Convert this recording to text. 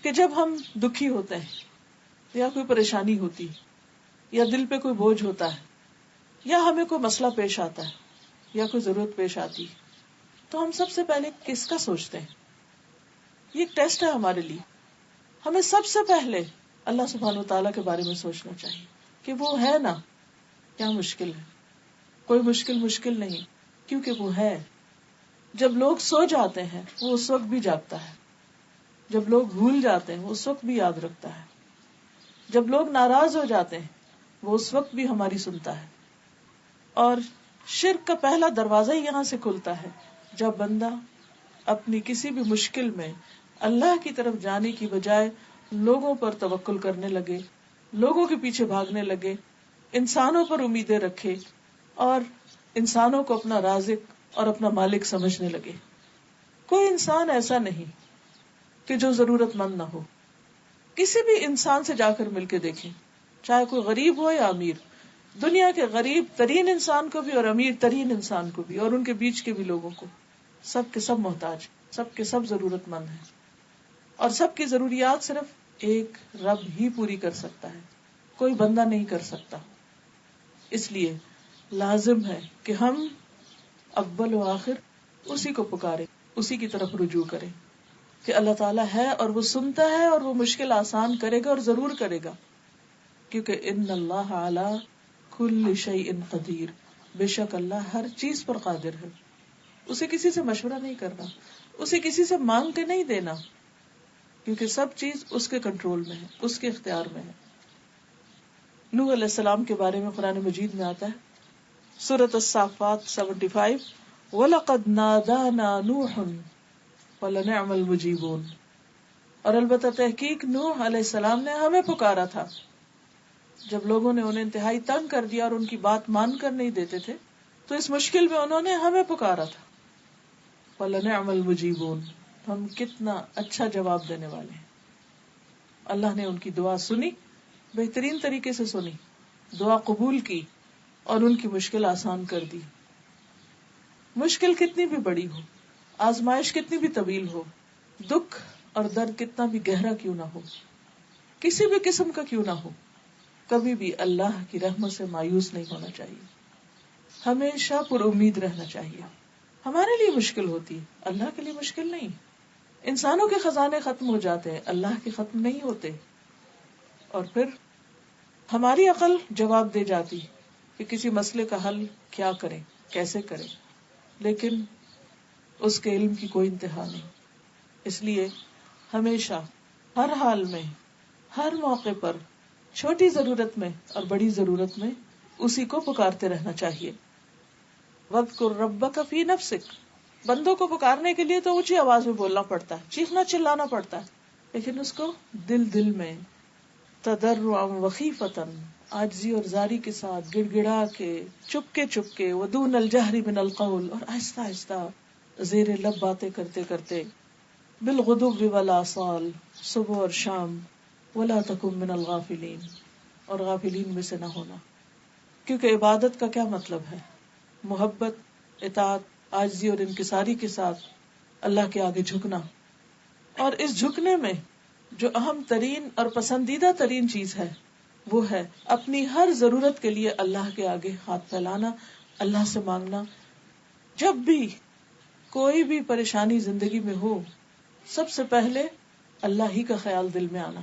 کہ جب ہم دکھی ہوتے ہیں یا کوئی پریشانی ہوتی یا دل پہ کوئی بوجھ ہوتا ہے یا ہمیں کوئی مسئلہ پیش آتا ہے یا کوئی ضرورت پیش آتی تو ہم سب سے پہلے کس کا سوچتے ہیں؟ یہ ایک ٹیسٹ ہے ہمارے لیے. ہمیں سب سے پہلے اللہ سبحانہ وتعالیٰ کے بارے میں سوچنا چاہیے کہ وہ ہے نا. کیا مشکل ہے؟ کوئی مشکل نہیں، کیونکہ وہ ہے. جب لوگ سو جاتے ہیں وہ اس وقت بھی جاگتا ہے، جب لوگ بھول جاتے ہیں وہ اس وقت بھی یاد رکھتا ہے، جب لوگ ناراض ہو جاتے ہیں وہ اس وقت بھی ہماری سنتا ہے. اور شرک کا پہلا دروازہ ہی یہاں سے کھلتا ہے جب بندہ اپنی کسی بھی مشکل میں اللہ کی طرف جانے کی بجائے لوگوں پر توکل کرنے لگے، لوگوں کے پیچھے بھاگنے لگے، انسانوں پر امیدیں رکھے اور انسانوں کو اپنا رازق اور اپنا مالک سمجھنے لگے. کوئی انسان ایسا نہیں کہ جو ضرورت مند نہ ہو. کسی بھی انسان سے جا کر مل کے دیکھیں، چاہے کوئی غریب ہو یا امیر، دنیا کے غریب ترین انسان کو بھی اور امیر ترین انسان کو بھی اور ان کے بیچ کے بھی لوگوں کو، سب کے سب محتاج، سب کے سب ضرورت مند ہیں. اور سب کی ضروریات صرف ایک رب ہی پوری کر سکتا ہے، کوئی بندہ نہیں کر سکتا. اس لیے لازم ہے کہ ہم اول و آخر اسی کو پکاریں، اسی کی طرف رجوع کریں کہ اللہ تعالیٰ ہے اور وہ سنتا ہے اور وہ مشکل آسان کرے گا اور ضرور کرے گا، کیونکہ ان اللہ علی کل شیء قدیر، بے شک اللہ ہر چیز پر قادر ہے. اسے کسی سے مشورہ نہیں کرنا، اسے کسی سے مانگ کے نہیں دینا، کیونکہ سب چیز اس کے کنٹرول میں ہے، اس کے اختیار میں ہے. نوح علیہ السلام کے بارے میں قرآن مجید میں آتا ہے سورۃ الصافات 75، وَلَقَدْ نَادَانَا نُوحٌ وَلَنِعْمَ الْمُجِيبُونَ، اور البتہ تحقیق نوح علیہ السلام نے ہمیں پکارا تھا جب لوگوں نے انہیں انتہائی تنگ کر دیا اور ان کی بات مان کر نہیں دیتے تھے، تو اس مشکل میں انہوں نے ہمیں پکارا تھا. وَلَنِعْمَ الْمُجِيبُونَ، ہم کتنا اچھا جواب دینے والے ہیں. اللہ نے ان کی دعا سنی، بہترین طریقے سے سنی، دعا قبول کی اور ان کی مشکل آسان کر دی. مشکل کتنی بھی بڑی ہو، آزمائش کتنی بھی طویل ہو، دکھ اور درد کتنا بھی گہرا کیوں نہ ہو، کسی بھی قسم کا کیوں نہ ہو، کبھی بھی اللہ کی رحمت سے مایوس نہیں ہونا چاہیے، ہمیشہ پر امید رہنا چاہیے. ہمارے لیے مشکل ہوتی ہے، اللہ کے لیے مشکل نہیں. انسانوں کے خزانے ختم ہو جاتے ہیں، اللہ کے ختم نہیں ہوتے. اور پھر ہماری عقل جواب دے جاتی کہ کسی مسئلے کا حل کیا کریں، کیسے کریں، لیکن اس کے علم کی کوئی انتہا نہیں. اس لیے ہمیشہ، ہر حال میں، ہر موقع پر، چھوٹی ضرورت میں اور بڑی ضرورت میں اسی کو پکارتے رہنا چاہیے. وَاذْكُرْ رَبَّكَ فِي نَفْسِكَ، بندوں کو پکارنے کے لیے تو اونچی آواز میں بولنا پڑتا ہے، چیخنا چلانا پڑتا ہے، لیکن اس کو دل میں تضرعا وخیفۃ، عاجزی اور زاری کے ساتھ، گڑ گڑا کے، چپ کے ودون الجہر من القول، اور آہستہ آہستہ زیر لب باتیں کرتے کرتے، بالغدو والآصال، صبح اور شام، ولا تکن من الغافلین، اور غافلین میں سے نہ ہونا. کیونکہ عبادت کا کیا مطلب ہے؟ محبت، اطاعت، عاجزی اور انکساری کے ساتھ اللہ کے آگے جھکنا. اور اس جھکنے میں جو اہم ترین اور پسندیدہ ترین چیز ہے وہ ہے اپنی ہر ضرورت کے لیے اللہ کے آگے ہاتھ پھیلانا، اللہ سے مانگنا. جب بھی کوئی بھی پریشانی زندگی میں ہو، سب سے پہلے اللہ ہی کا خیال دل میں آنا.